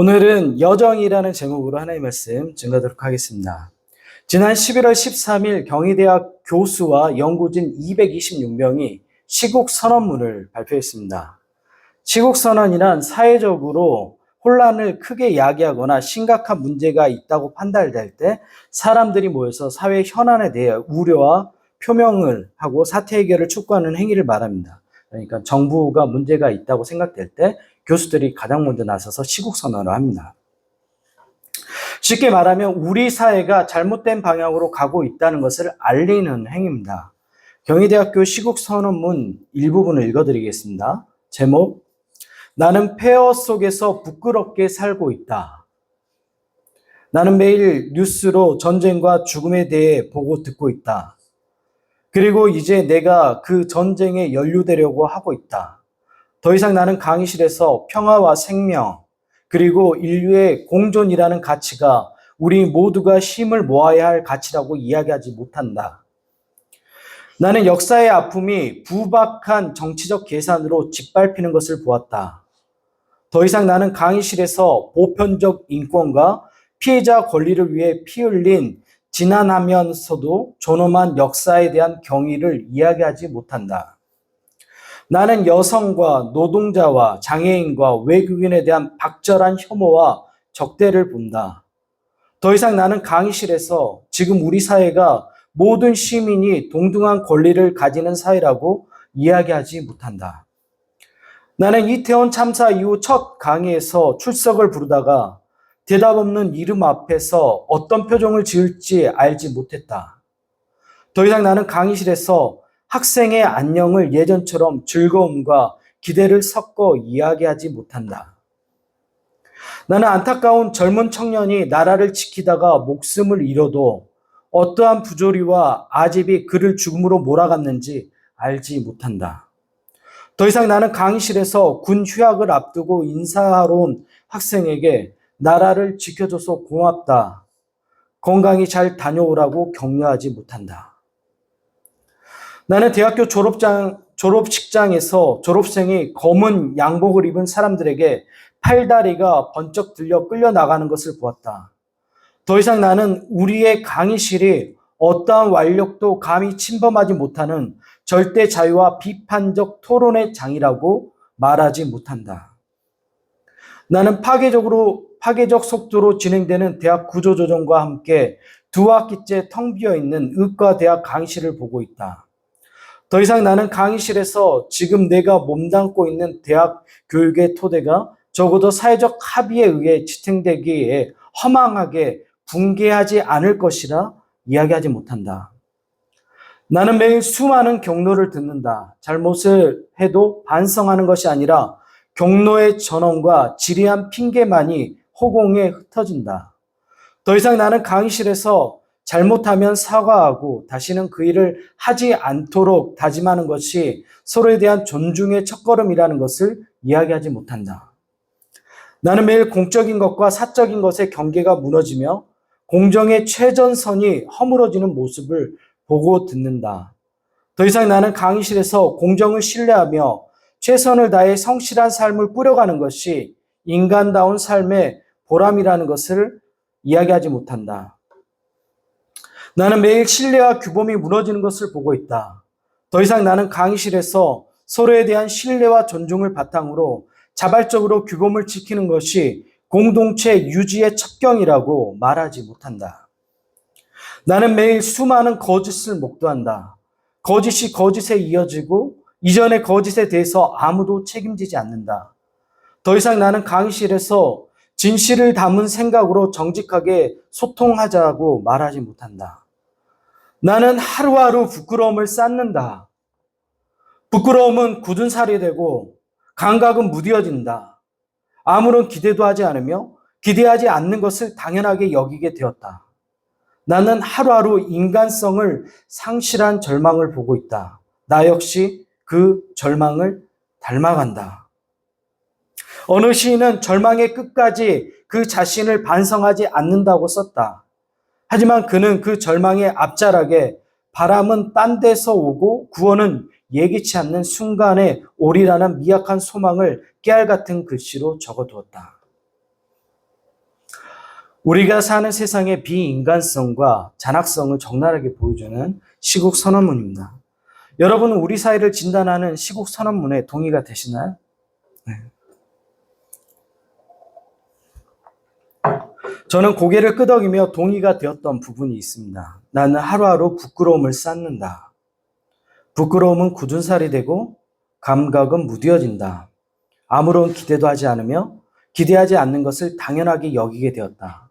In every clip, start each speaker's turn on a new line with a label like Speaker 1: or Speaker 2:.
Speaker 1: 오늘은 여정이라는 제목으로 하나님의 말씀 증거하도록 하겠습니다. 지난 11월 13일 경희대학 교수와 연구진 226명이 시국 선언문을 발표했습니다. 시국 선언이란 사회적으로 혼란을 크게 야기하거나 심각한 문제가 있다고 판단될 때 사람들이 모여서 사회 현안에 대해 우려와 표명을 하고 사태 해결을 촉구하는 행위를 말합니다. 그러니까 정부가 문제가 있다고 생각될 때 교수들이 가장 먼저 나서서 시국 선언을 합니다. 쉽게 말하면 우리 사회가 잘못된 방향으로 가고 있다는 것을 알리는 행위입니다. 경희대학교 시국 선언문 일부분을 읽어드리겠습니다. 제목, 나는 폐허 속에서 부끄럽게 살고 있다. 나는 매일 뉴스로 전쟁과 죽음에 대해 보고 듣고 있다. 그리고 이제 내가 그 전쟁에 연루되려고 하고 있다. 더 이상 나는 강의실에서 평화와 생명, 그리고 인류의 공존이라는 가치가 우리 모두가 힘을 모아야 할 가치라고 이야기하지 못한다. 나는 역사의 아픔이 부박한 정치적 계산으로 짓밟히는 것을 보았다. 더 이상 나는 강의실에서 보편적 인권과 피해자 권리를 위해 피 흘린 지난하면서도 존엄한 역사에 대한 경의를 이야기하지 못한다. 나는 여성과 노동자와 장애인과 외국인에 대한 박절한 혐오와 적대를 본다. 더 이상 나는 강의실에서 지금 우리 사회가 모든 시민이 동등한 권리를 가지는 사회라고 이야기하지 못한다. 나는 이태원 참사 이후 첫 강의에서 출석을 부르다가 대답 없는 이름 앞에서 어떤 표정을 지을지 알지 못했다. 더 이상 나는 강의실에서 학생의 안녕을 예전처럼 즐거움과 기대를 섞어 이야기하지 못한다. 나는 안타까운 젊은 청년이 나라를 지키다가 목숨을 잃어도 어떠한 부조리와 아집이 그를 죽음으로 몰아갔는지 알지 못한다. 더 이상 나는 강의실에서 군 휴학을 앞두고 인사하러 온 학생에게 나라를 지켜줘서 고맙다. 건강히 잘 다녀오라고 격려하지 못한다. 나는 대학교 졸업식장에서 졸업생이 검은 양복을 입은 사람들에게 팔다리가 번쩍 들려 끌려나가는 것을 보았다. 더 이상 나는 우리의 강의실이 어떠한 완력도 감히 침범하지 못하는 절대 자유와 비판적 토론의 장이라고 말하지 못한다. 나는 파괴적 속도로 진행되는 대학 구조조정과 함께 두 학기째 텅 비어있는 의과대학 강의실을 보고 있다. 더 이상 나는 강의실에서 지금 내가 몸담고 있는 대학 교육의 토대가 적어도 사회적 합의에 의해 지탱되기에 허망하게 붕괴하지 않을 것이라 이야기하지 못한다. 나는 매일 수많은 경로를 듣는다. 잘못을 해도 반성하는 것이 아니라 경로의 전원과 지리한 핑계만이 허공에 흩어진다. 더 이상 나는 강의실에서 잘못하면 사과하고 다시는 그 일을 하지 않도록 다짐하는 것이 서로에 대한 존중의 첫걸음이라는 것을 이야기하지 못한다. 나는 매일 공적인 것과 사적인 것의 경계가 무너지며 공정의 최전선이 허물어지는 모습을 보고 듣는다. 더 이상 나는 강의실에서 공정을 신뢰하며 최선을 다해 성실한 삶을 꾸려가는 것이 인간다운 삶의 보람이라는 것을 이야기하지 못한다. 나는 매일 신뢰와 규범이 무너지는 것을 보고 있다. 더 이상 나는 강의실에서 서로에 대한 신뢰와 존중을 바탕으로 자발적으로 규범을 지키는 것이 공동체 유지의 첩경이라고 말하지 못한다. 나는 매일 수많은 거짓을 목도한다. 거짓이 거짓에 이어지고 이전의 거짓에 대해서 아무도 책임지지 않는다. 더 이상 나는 강의실에서 진실을 담은 생각으로 정직하게 소통하자고 말하지 못한다. 나는 하루하루 부끄러움을 쌓는다. 부끄러움은 굳은 살이 되고 감각은 무뎌진다. 아무런 기대도 하지 않으며 기대하지 않는 것을 당연하게 여기게 되었다. 나는 하루하루 인간성을 상실한 절망을 보고 있다. 나 역시 그 절망을 닮아간다. 어느 시인은 절망의 끝까지 그 자신을 반성하지 않는다고 썼다. 하지만 그는 그 절망의 앞자락에 바람은 딴 데서 오고 구원은 예기치 않는 순간에 오리라는 미약한 소망을 깨알 같은 글씨로 적어두었다. 우리가 사는 세상의 비인간성과 잔악성을 적나라하게 보여주는 시국 선언문입니다. 여러분은 우리 사회를 진단하는 시국 선언문에 동의가 되시나요? 네. 저는 고개를 끄덕이며 동의가 되었던 부분이 있습니다. 나는 하루하루 부끄러움을 쌓는다. 부끄러움은 굳은 살이 되고 감각은 무뎌진다. 아무런 기대도 하지 않으며 기대하지 않는 것을 당연하게 여기게 되었다.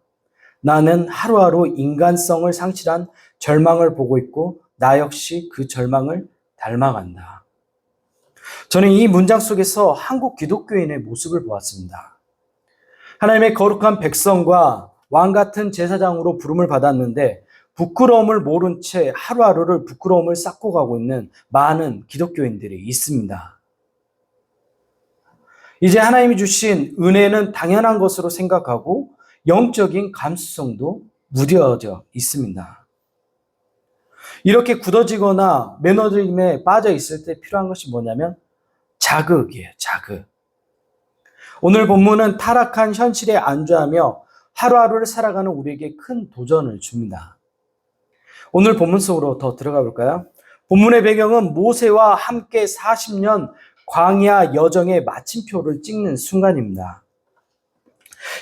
Speaker 1: 나는 하루하루 인간성을 상실한 절망을 보고 있고 나 역시 그 절망을 닮아간다. 저는 이 문장 속에서 한국 기독교인의 모습을 보았습니다. 하나님의 거룩한 백성과 왕 같은 제사장으로 부름을 받았는데 부끄러움을 모른 채 하루하루를 부끄러움을 쌓고 가고 있는 많은 기독교인들이 있습니다. 이제 하나님이 주신 은혜는 당연한 것으로 생각하고 영적인 감수성도 무뎌져 있습니다. 이렇게 굳어지거나 매너즘에 빠져 있을 때 필요한 것이 뭐냐면 자극이에요, 자극. 오늘 본문은 타락한 현실에 안주하며 하루하루를 살아가는 우리에게 큰 도전을 줍니다. 오늘 본문 속으로 더 들어가 볼까요? 본문의 배경은 모세와 함께 40년 광야 여정의 마침표를 찍는 순간입니다.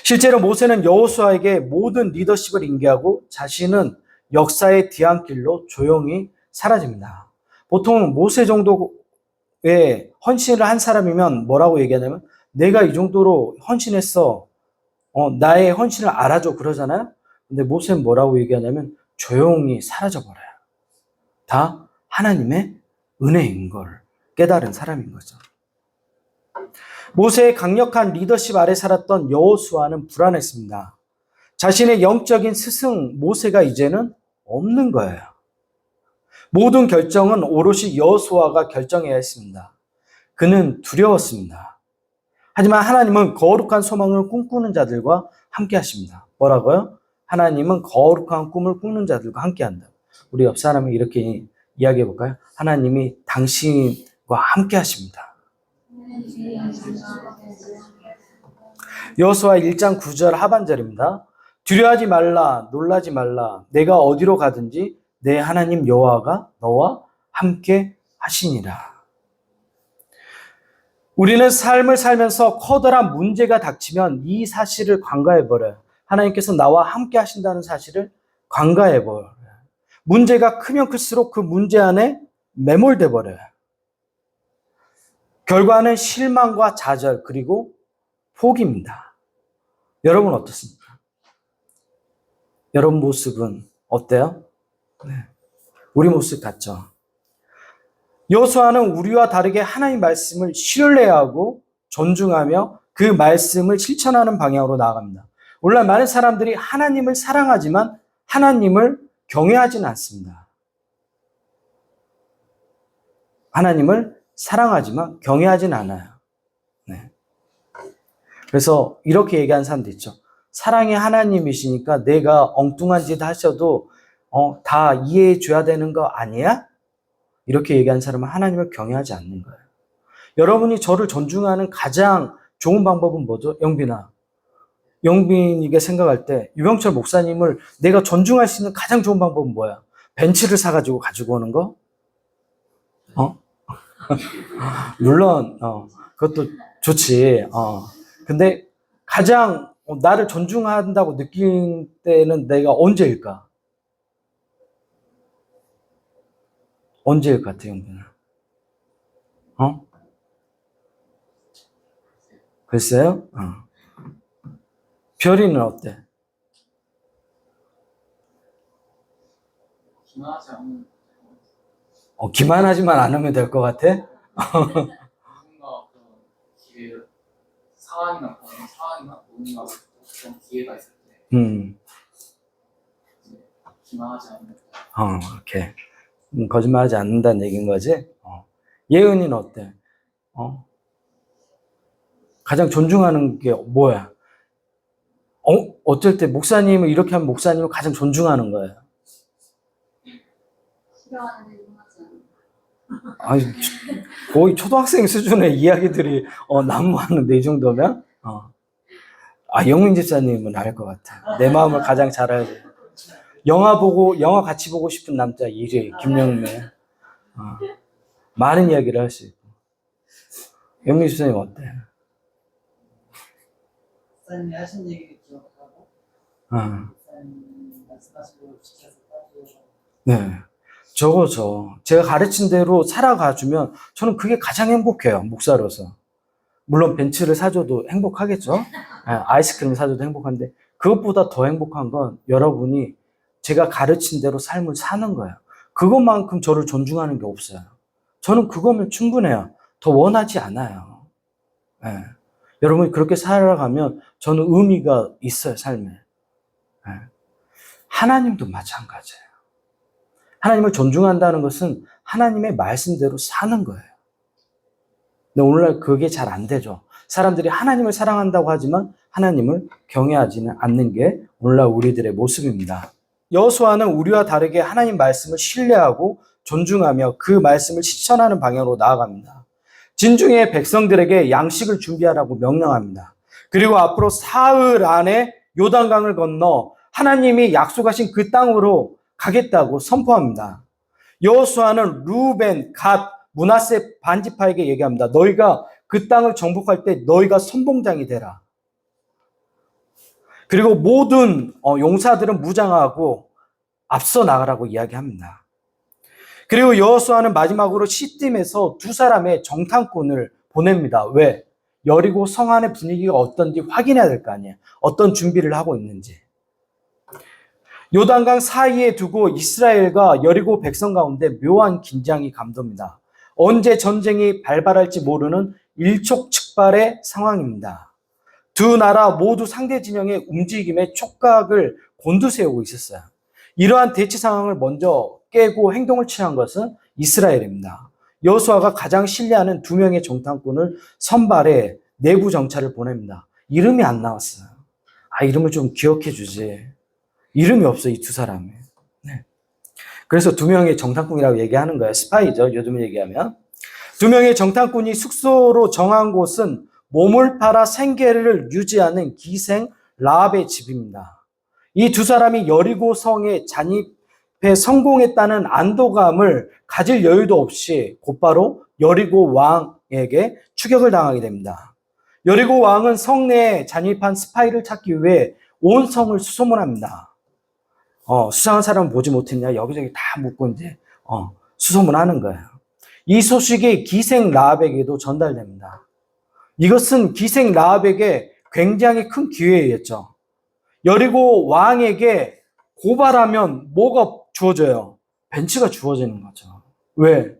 Speaker 1: 실제로 모세는 여호수아에게 모든 리더십을 인계하고 자신은 역사의 뒤안길로 조용히 사라집니다. 보통 모세 정도의 헌신을 한 사람이면 뭐라고 얘기하냐면 내가 이 정도로 헌신했어. 나의 헌신을 알아줘 그러잖아요. 근데 모세는 뭐라고 얘기하냐면 조용히 사라져버려요. 다 하나님의 은혜인 걸 깨달은 사람인 거죠. 모세의 강력한 리더십 아래 살았던 여호수아는 불안했습니다. 자신의 영적인 스승 모세가 이제는 없는 거예요. 모든 결정은 오롯이 여호수아가 결정해야 했습니다. 그는 두려웠습니다. 하지만 하나님은 거룩한 소망을 꿈꾸는 자들과 함께 하십니다. 뭐라고요? 하나님은 거룩한 꿈을 꾸는 자들과 함께 한다. 우리 옆 사람이 이렇게 이야기해 볼까요? 하나님이 당신과 함께 하십니다. 여호수아 1장 9절 하반절입니다. 두려워하지 말라, 놀라지 말라. 내가 어디로 가든지 내 하나님 여호와가 너와 함께 하시니라. 우리는 삶을 살면서 커다란 문제가 닥치면 이 사실을 관가해버려요. 하나님께서 나와 함께 하신다는 사실을 관가해버려요. 문제가 크면 클수록 그 문제 안에 매몰돼 버려요. 결과는 실망과 좌절 그리고 포기입니다. 여러분 어떻습니까? 여러분 모습은 어때요? 네. 우리 모습 같죠? 여호수아는 우리와 다르게 하나님 말씀을 신뢰하고 존중하며 그 말씀을 실천하는 방향으로 나아갑니다. 오늘날 많은 사람들이 하나님을 사랑하지만 하나님을 경외하지는 않습니다. 하나님을 사랑하지만 경외하지는 않아요. 네. 그래서 이렇게 얘기하는 사람도 있죠. 사랑이 하나님이시니까 내가 엉뚱한 짓 하셔도 다 이해해 줘야 되는 거 아니야? 이렇게 얘기하는 사람은 하나님을 경외하지 않는 거예요. 여러분이 저를 존중하는 가장 좋은 방법은 뭐죠? 영빈이가 생각할 때 유병철 목사님을 내가 존중할 수 있는 가장 좋은 방법은 뭐야? 벤츠를 사가지고 가지고 오는 거? 물론 그것도 좋지. 근데 가장 나를 존중한다고 느낀 때는 내가 언제일까? 언제일 것 같아, 영빈아? 글쎄요? 별이는 어때? 기만하지만 않으면 될 것 같아?
Speaker 2: 뭔가 어떤 상황이나 뭔가 어떤 기회가 있을 때 기만하지 않는
Speaker 1: 오케이. 거짓말하지 않는다는 얘기인 거지? 예은이는 어때? 가장 존중하는 게 뭐야? 어쩔 때 목사님을 이렇게 하면 목사님을 가장 존중하는 거예요.
Speaker 3: 싫어하는 일은 하지 않아.
Speaker 1: 아니, 거의 초등학생 수준의 이야기들이 난무하는데 이 정도면? 영민 집사님은 알 것 같아. 내 마음을 가장 잘 알죠. 영화 같이 보고 싶은 남자 1위, 김영민. 많은 이야기를 할 수 있고. 영민 집사님 어때?
Speaker 4: 목사님이 하신 얘기를 기억하고 목사님 말씀하신 걸 지켜서 따르고
Speaker 1: 네. 제가 가르친 대로 살아가주면 저는 그게 가장 행복해요, 목사로서. 물론 벤츠를 사줘도 행복하겠죠? 아이스크림 사줘도 행복한데, 그것보다 더 행복한 건 여러분이 제가 가르친 대로 삶을 사는 거예요. 그것만큼 저를 존중하는 게 없어요. 저는 그거면 충분해요. 더 원하지 않아요. 네. 여러분이 그렇게 살아가면 저는 의미가 있어요, 삶에. 네. 하나님도 마찬가지예요. 하나님을 존중한다는 것은 하나님의 말씀대로 사는 거예요. 근데 오늘날 그게 잘 안 되죠. 사람들이 하나님을 사랑한다고 하지만 하나님을 경외하지는 않는 게 오늘날 우리들의 모습입니다. 여호수아는 우리와 다르게 하나님 말씀을 신뢰하고 존중하며 그 말씀을 실천하는 방향으로 나아갑니다. 진중의 백성들에게 양식을 준비하라고 명령합니다. 그리고 앞으로 사흘 안에 요단강을 건너 하나님이 약속하신 그 땅으로 가겠다고 선포합니다. 여호수아는 루벤, 갓, 므낫세 반지파에게 얘기합니다. 너희가 그 땅을 정복할 때 너희가 선봉장이 되라. 그리고 모든 용사들은 무장하고 앞서 나가라고 이야기합니다. 그리고 여호수아는 마지막으로 시딤에서 두 사람의 정탐꾼을 보냅니다. 왜? 여리고 성 안의 분위기가 어떤지 확인해야 될 거 아니에요. 어떤 준비를 하고 있는지. 요단강 사이에 두고 이스라엘과 여리고 백성 가운데 묘한 긴장이 감돕니다. 언제 전쟁이 발발할지 모르는 일촉즉발의 상황입니다. 두 나라 모두 상대 진영의 움직임에 촉각을 곤두세우고 있었어요. 이러한 대치 상황을 먼저 깨고 행동을 취한 것은 이스라엘입니다. 여호수아가 가장 신뢰하는 두 명의 정탐꾼을 선발해 내부 정찰을 보냅니다. 이름이 안 나왔어요. 이름을 좀 기억해 주지. 이름이 없어, 이 두 사람이. 네. 그래서 두 명의 정탐꾼이라고 얘기하는 거예요. 스파이죠, 요즘 얘기하면. 두 명의 정탐꾼이 숙소로 정한 곳은 몸을 팔아 생계를 유지하는 기생 라합의 집입니다. 이 두 사람이 여리고 성에 잔입해 성공했다는 안도감을 가질 여유도 없이 곧바로 여리고 왕에게 추격을 당하게 됩니다. 여리고 왕은 성내에 잔입한 스파이를 찾기 위해 온 성을 수소문합니다. 수상한 사람은 보지 못했냐? 여기저기 다 묻고 이제 수소문하는 거예요. 이 소식이 기생 라합에게도 전달됩니다. 이것은 기생 라합에게 굉장히 큰 기회였죠. 여리고 왕에게 고발하면 뭐가 주어져요? 벤츠가 주어지는 거죠. 왜?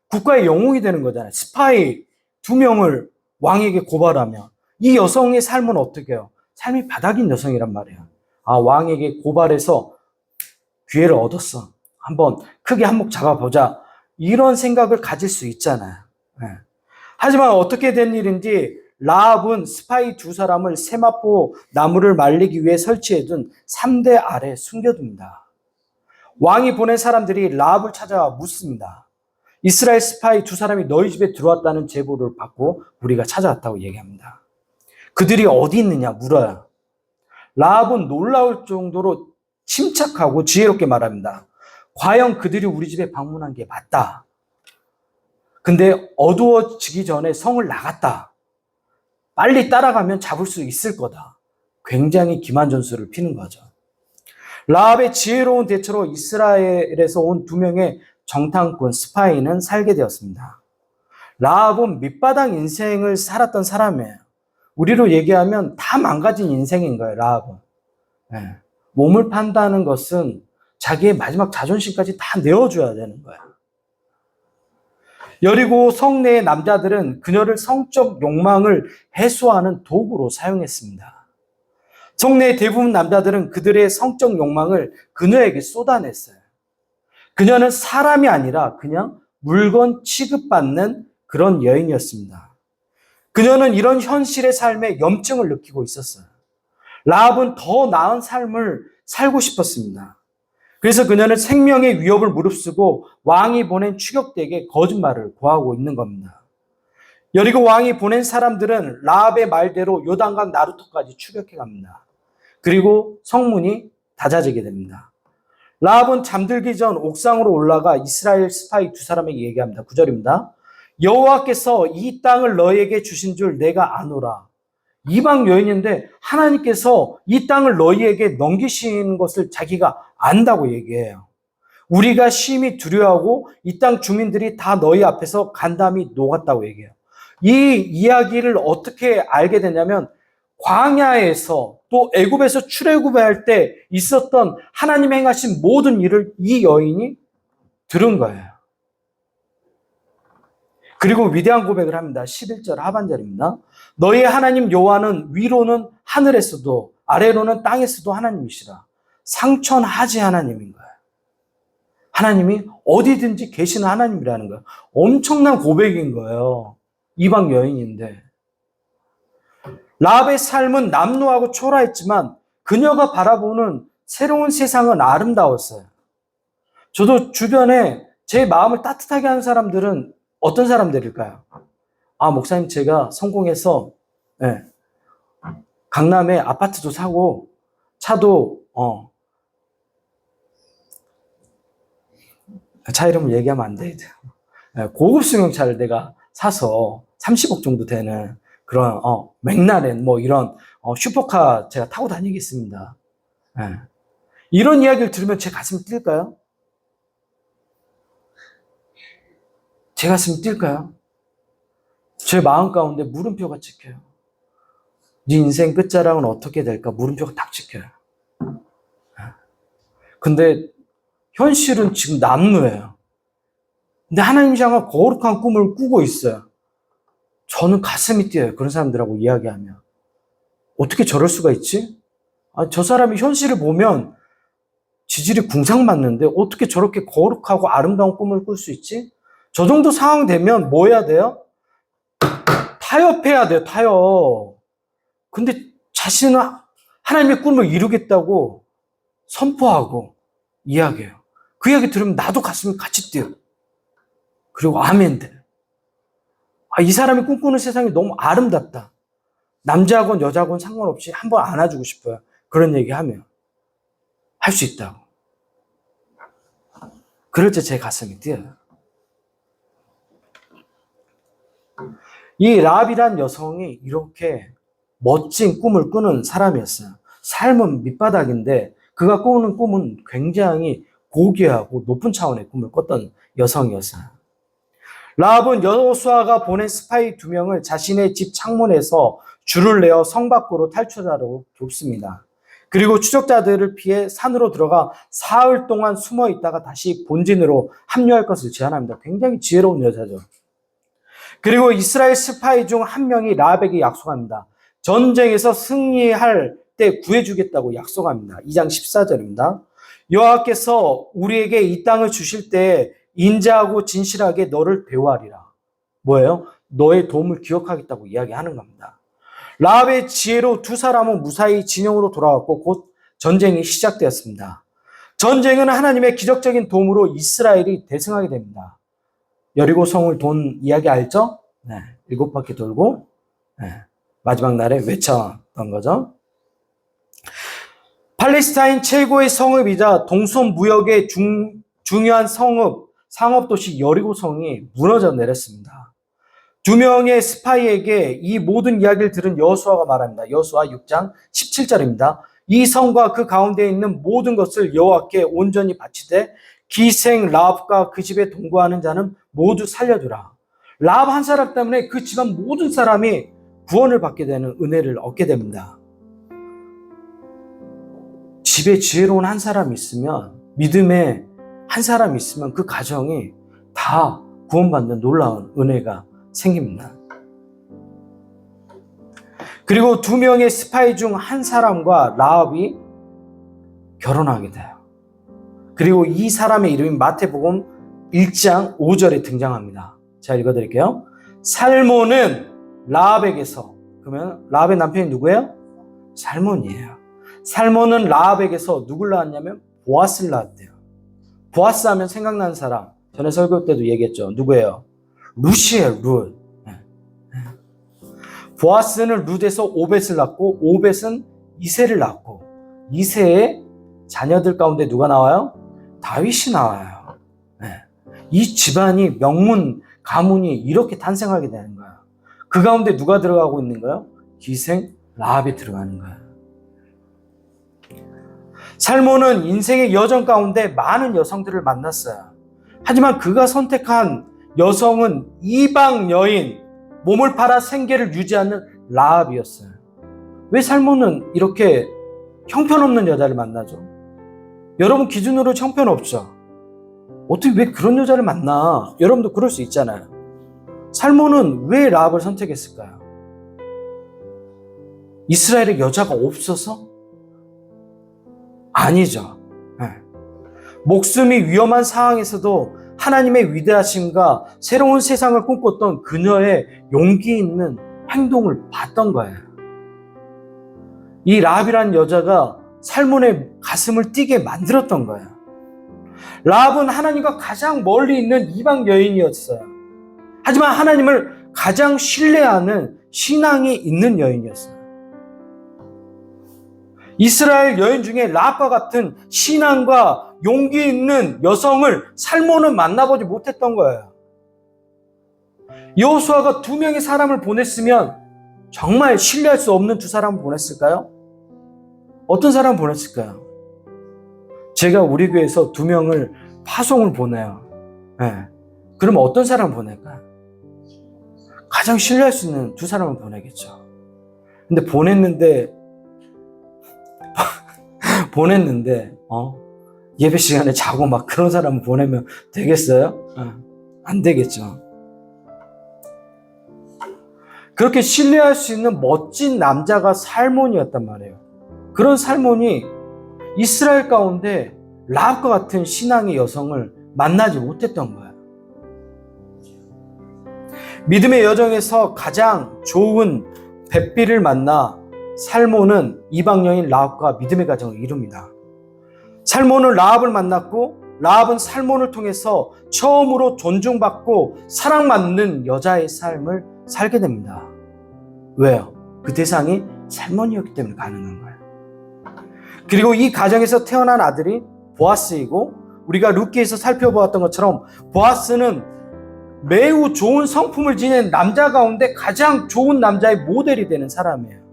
Speaker 1: 국가의 영웅이 되는 거잖아요. 스파이 두 명을 왕에게 고발하면 이 여성의 삶은 어떻게 해요? 삶이 바닥인 여성이란 말이에요. 왕에게 고발해서 기회를 얻었어. 한번 크게 한몫 잡아보자. 이런 생각을 가질 수 있잖아요. 네. 하지만 어떻게 된 일인지 라합은 스파이 두 사람을 세마포 나무를 말리기 위해 설치해둔 3대 아래 숨겨둡니다. 왕이 보낸 사람들이 라합을 찾아와 묻습니다. 이스라엘 스파이 두 사람이 너희 집에 들어왔다는 제보를 받고 우리가 찾아왔다고 얘기합니다. 그들이 어디 있느냐 물어요. 라합은 놀라울 정도로 침착하고 지혜롭게 말합니다. 과연 그들이 우리 집에 방문한 게 맞다. 근데 어두워지기 전에 성을 나갔다. 빨리 따라가면 잡을 수 있을 거다. 굉장히 기만 전술을 피는 거죠. 라합의 지혜로운 대처로 이스라엘에서 온 두 명의 정탐꾼 스파이는 살게 되었습니다. 라합은 밑바닥 인생을 살았던 사람이에요. 우리로 얘기하면 다 망가진 인생인 거예요, 라합은. 네. 몸을 판다는 것은 자기의 마지막 자존심까지 다 내어줘야 되는 거예요. 여리고 성내의 남자들은 그녀를 성적 욕망을 해소하는 도구로 사용했습니다. 성내의 대부분 남자들은 그들의 성적 욕망을 그녀에게 쏟아냈어요. 그녀는 사람이 아니라 그냥 물건 취급받는 그런 여인이었습니다. 그녀는 이런 현실의 삶에 염증을 느끼고 있었어요. 라합은 더 나은 삶을 살고 싶었습니다. 그래서 그녀는 생명의 위협을 무릅쓰고 왕이 보낸 추격대에게 거짓말을 고하고 있는 겁니다. 여리고 왕이 보낸 사람들은 라합의 말대로 요단강 나루토까지 추격해 갑니다. 그리고 성문이 닫아지게 됩니다. 라합은 잠들기 전 옥상으로 올라가 이스라엘 스파이 두 사람에게 얘기합니다. 9절입니다. 여호와께서 이 땅을 너희에게 주신 줄 내가 아노라. 이방 여인인데 하나님께서 이 땅을 너희에게 넘기신 것을 자기가 안다고 얘기해요. 우리가 심히 두려워하고 이 땅 주민들이 다 너희 앞에서 간담이 녹았다고 얘기해요. 이 이야기를 어떻게 알게 되냐면 광야에서 또 애굽에서 출애굽할 때 있었던 하나님 행하신 모든 일을 이 여인이 들은 거예요. 그리고 위대한 고백을 합니다. 11절 하반절입니다. 너희 하나님 여호와는 위로는 하늘에서도 아래로는 땅에서도 하나님이시라. 상천하지 하나님인 거예요. 하나님이 어디든지 계시는 하나님이라는 거예요. 엄청난 고백인 거예요. 이방 여인인데. 라합의 삶은 남루하고 초라했지만 그녀가 바라보는 새로운 세상은 아름다웠어요. 저도 주변에 제 마음을 따뜻하게 하는 사람들은 어떤 사람들일까요? 아, 목사님, 제가 성공해서 강남에 아파트도 사고 차도 차 이름을 얘기하면 안 돼요. 고급 승용차를 내가 사서 30억 정도 되는 그런 맥라렌 뭐 이런 슈퍼카 제가 타고 다니겠습니다. 이런 이야기를 들으면 제 가슴이 뛸까요? 제 가슴이 뛸까요? 제 마음 가운데 물음표가 찍혀요. 네 인생 끝자락은 어떻게 될까? 물음표가 딱 찍혀요. 근데 현실은 지금 남루예요. 근데 하나님이 향한 거룩한 꿈을 꾸고 있어요. 저는 가슴이 뛰어요. 그런 사람들하고 이야기하면. 어떻게 저럴 수가 있지? 저 사람이 현실을 보면 지질이 궁상맞는데 어떻게 저렇게 거룩하고 아름다운 꿈을 꿀 수 있지? 저 정도 상황 되면 뭐 해야 돼요? 타협해야 돼요, 타협. 근데 자신은 하나님의 꿈을 이루겠다고 선포하고 이야기해요. 그 이야기 들으면 나도 가슴이 같이 뛰어. 그리고 아멘 돼. 이 사람이 꿈꾸는 세상이 너무 아름답다. 남자건 여자건 상관없이 한번 안아주고 싶어요. 그런 얘기하면. 할 수 있다고. 그럴 때 제 가슴이 뛰어요. 이 라합이란 여성이 이렇게 멋진 꿈을 꾸는 사람이었어요. 삶은 밑바닥인데 그가 꾸는 꿈은 굉장히 고귀하고 높은 차원의 꿈을 꿨던 여성이었어요. 라합은 여호수아가 보낸 스파이 2명을 자신의 집 창문에서 줄을 내어 성 밖으로 탈출하라고 돕습니다. 그리고 추적자들을 피해 산으로 들어가 사흘 동안 숨어 있다가 다시 본진으로 합류할 것을 제안합니다. 굉장히 지혜로운 여자죠. 그리고 이스라엘 스파이 중 한 명이 라합에게 약속합니다. 전쟁에서 승리할 때 구해주겠다고 약속합니다. 2장 14절입니다. 여호와께서 우리에게 이 땅을 주실 때 인자하고 진실하게 너를 배워하리라. 뭐예요? 너의 도움을 기억하겠다고 이야기하는 겁니다. 라합의 지혜로 두 사람은 무사히 진영으로 돌아왔고 곧 전쟁이 시작되었습니다. 전쟁은 하나님의 기적적인 도움으로 이스라엘이 대승하게 됩니다. 여리고 성을 돈 이야기 알죠? 7바퀴 돌고 마지막 날에 외쳤던 거죠. 팔레스타인 최고의 성읍이자 동선 무역의 중요한 상업도시 여리고성이 무너져 내렸습니다. 2명의 스파이에게 이 모든 이야기를 들은 여호수아가 말합니다. 여호수아 6장 17절입니다. 이 성과 그 가운데 있는 모든 것을 여호와께 온전히 바치되 기생 라합과 그 집에 동거하는 자는 모두 살려두라. 라합 한 사람 때문에 그 집안 모든 사람이 구원을 받게 되는 은혜를 얻게 됩니다. 집에 지혜로운 한 사람이 있으면, 믿음의 한 사람이 있으면 그 가정이 다 구원받는 놀라운 은혜가 생깁니다. 그리고 2명의 스파이 중 한 사람과 라합이 결혼하게 돼요. 그리고 이 사람의 이름이 마태복음 1장 5절에 등장합니다. 제가 읽어드릴게요. 살몬은 라합에게서, 그러면 라합의 남편이 누구예요? 살몬이에요. 살몬은 라합에게서 누굴 낳았냐면 보아스를 낳았대요. 보아스 하면 생각나는 사람, 전에 설교 때도 얘기했죠. 누구예요? 룻이에요, 룻. 보아스는 룻에서 오벳을 낳고 오벳은 이새를 낳고 이새의 자녀들 가운데 누가 나와요? 다윗이 나와요. 네. 이 집안이 명문 가문이 이렇게 탄생하게 되는 거예요. 그 가운데 누가 들어가고 있는 거예요? 기생 라합이 들어가는 거예요. 살몬은 인생의 여정 가운데 많은 여성들을 만났어요. 하지만 그가 선택한 여성은 이방 여인, 몸을 팔아 생계를 유지하는 라합이었어요. 왜 살몬은 이렇게 형편없는 여자를 만나죠? 여러분 기준으로 형편없죠? 어떻게 왜 그런 여자를 만나? 여러분도 그럴 수 있잖아요. 살몬은 왜 라합을 선택했을까요? 이스라엘에 여자가 없어서? 아니죠. 네. 목숨이 위험한 상황에서도 하나님의 위대하심과 새로운 세상을 꿈꿨던 그녀의 용기 있는 행동을 봤던 거예요. 이 라합이라는 여자가 살몬의 가슴을 뛰게 만들었던 거예요. 라합은 하나님과 가장 멀리 있는 이방 여인이었어요. 하지만 하나님을 가장 신뢰하는 신앙이 있는 여인이었어요. 이스라엘 여인 중에 라합과 같은 신앙과 용기 있는 여성을 살몬은 만나보지 못했던 거예요. 여호수아가 2명의 사람을 보냈으면 정말 신뢰할 수 없는 2사람을 보냈을까요? 어떤 사람을 보냈을까요? 제가 우리 교회에서 2명을 파송을 보내요. 네. 그럼 어떤 사람을 보낼까요? 가장 신뢰할 수 있는 2사람을 보내겠죠. 근데 보냈는데 예배 시간에 자고 막 그런 사람을 보내면 되겠어요? 안 되겠죠. 그렇게 신뢰할 수 있는 멋진 남자가 살몬이었단 말이에요. 그런 살몬이 이스라엘 가운데 라합과 같은 신앙의 여성을 만나지 못했던 거예요. 믿음의 여정에서 가장 좋은 벳비를 만나 살몬은 이방 여인 라합과 믿음의 가정을 이룹니다. 살몬은 라합을 만났고 라합은 살몬을 통해서 처음으로 존중받고 사랑받는 여자의 삶을 살게 됩니다. 왜요? 그 대상이 살몬이었기 때문에 가능한 거예요. 그리고 이 가정에서 태어난 아들이 보아스이고 우리가 룻기에서 살펴보았던 것처럼 보아스는 매우 좋은 성품을 지닌 남자 가운데 가장 좋은 남자의 모델이 되는 사람이에요.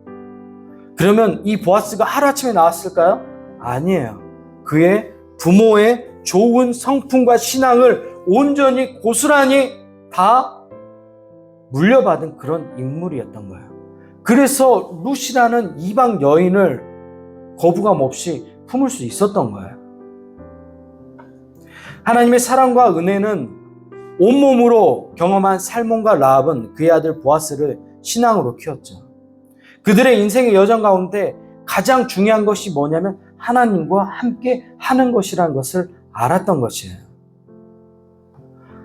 Speaker 1: 그러면 이 보아스가 하루아침에 나왔을까요? 아니에요. 그의 부모의 좋은 성품과 신앙을 온전히 고스란히 다 물려받은 그런 인물이었던 거예요. 그래서 룻이라는 이방 여인을 거부감 없이 품을 수 있었던 거예요. 하나님의 사랑과 은혜는 온몸으로 경험한 살몬과 라합은 그의 아들 보아스를 신앙으로 키웠죠. 그들의 인생의 여정 가운데 가장 중요한 것이 뭐냐면 하나님과 함께 하는 것이라는 것을 알았던 것이에요.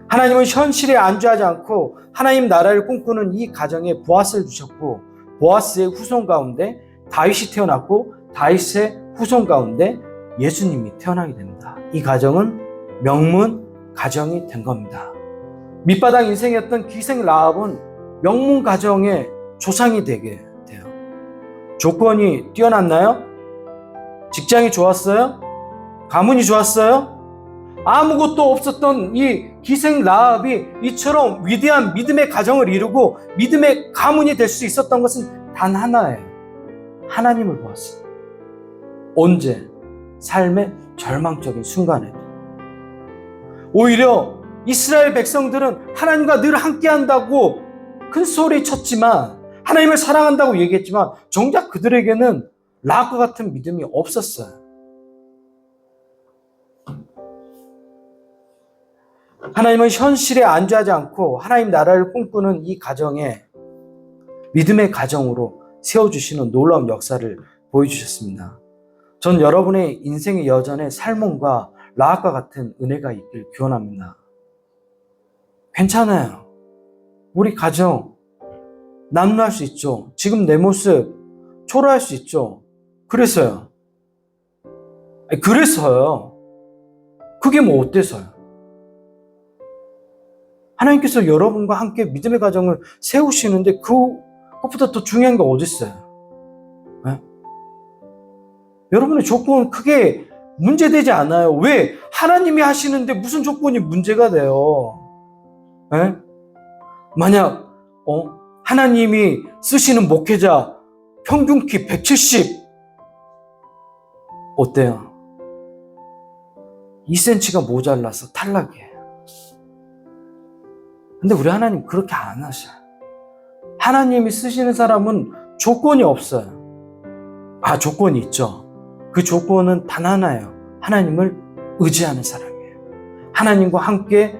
Speaker 1: 하나님은 현실에 안주하지 않고 하나님 나라를 꿈꾸는 이 가정에 보아스를 주셨고 보아스의 후손 가운데 다윗이 태어났고 다윗의 후손 가운데 예수님이 태어나게 됩니다. 이 가정은 명문 가정이 된 겁니다. 밑바닥 인생이었던 기생 라합은 명문 가정의 조상이 되게 돼요. 조건이 뛰어났나요? 직장이 좋았어요? 가문이 좋았어요? 아무것도 없었던 이 기생 라합이 이처럼 위대한 믿음의 가정을 이루고 믿음의 가문이 될 수 있었던 것은 단 하나예요. 하나님을 보았어요. 언제? 삶의 절망적인 순간에도. 오히려 이스라엘 백성들은 하나님과 늘 함께한다고 큰 소리 쳤지만 하나님을 사랑한다고 얘기했지만 정작 그들에게는 라합과 같은 믿음이 없었어요. 하나님은 현실에 안주하지 않고 하나님 나라를 꿈꾸는 이 가정에 믿음의 가정으로 세워주시는 놀라운 역사를 보여주셨습니다. 전 여러분의 인생의 여전에 살몬과 라합과 같은 은혜가 있길 기원합니다. 괜찮아요. 우리 가정 남루할 수 있죠. 지금 내 모습 초라할 수 있죠. 그래서요. 그게 뭐 어때서요? 하나님께서 여러분과 함께 믿음의 가정을 세우시는데 그 그것보다 더 중요한 게 어디 있어요? 예? 여러분의 조건 크게 문제되지 않아요. 왜? 하나님이 하시는데 무슨 조건이 문제가 돼요? 예? 만약 하나님이 쓰시는 목회자 평균 키 170 어때요? 2cm가 모자라서 탈락이에요. 근데 우리 하나님 그렇게 안 하셔요. 하나님이 쓰시는 사람은 조건이 없어요. 조건이 있죠. 그 조건은 단 하나예요. 하나님을 의지하는 사람이에요. 하나님과 함께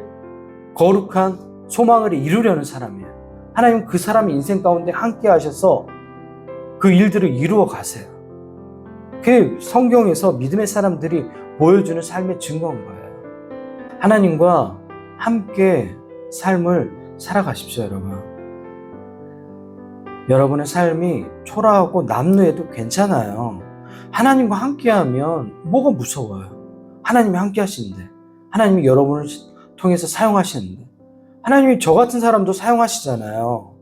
Speaker 1: 거룩한 소망을 이루려는 사람이에요. 하나님 그 사람의 인생 가운데 함께 하셔서 그 일들을 이루어 가세요. 그게 성경에서 믿음의 사람들이 보여주는 삶의 증거인 거예요. 하나님과 함께 삶을 살아가십시오, 여러분. 여러분의 삶이 초라하고 남루해도 괜찮아요. 하나님과 함께하면 뭐가 무서워요? 하나님이 함께 하시는데, 하나님이 여러분을 통해서 사용하시는데, 하나님이 저 같은 사람도 사용하시잖아요.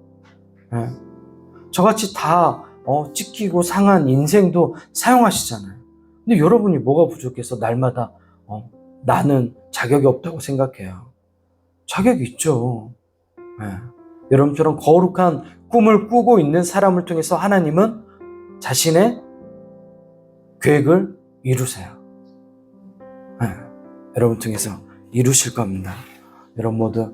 Speaker 1: 네? 저같이 다 찢기고 상한 인생도 사용하시잖아요. 근데 여러분이 뭐가 부족해서 날마다 나는 자격이 없다고 생각해요? 자격이 있죠. 네. 여러분처럼 거룩한 꿈을 꾸고 있는 사람을 통해서 하나님은 자신의 계획을 이루세요. 네. 여러분 통해서 이루실 겁니다. 여러분 모두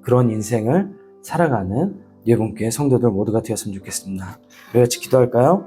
Speaker 1: 그런 인생을 살아가는 예분교회 성도들 모두가 되었으면 좋겠습니다. 우리 같이 기도할까요?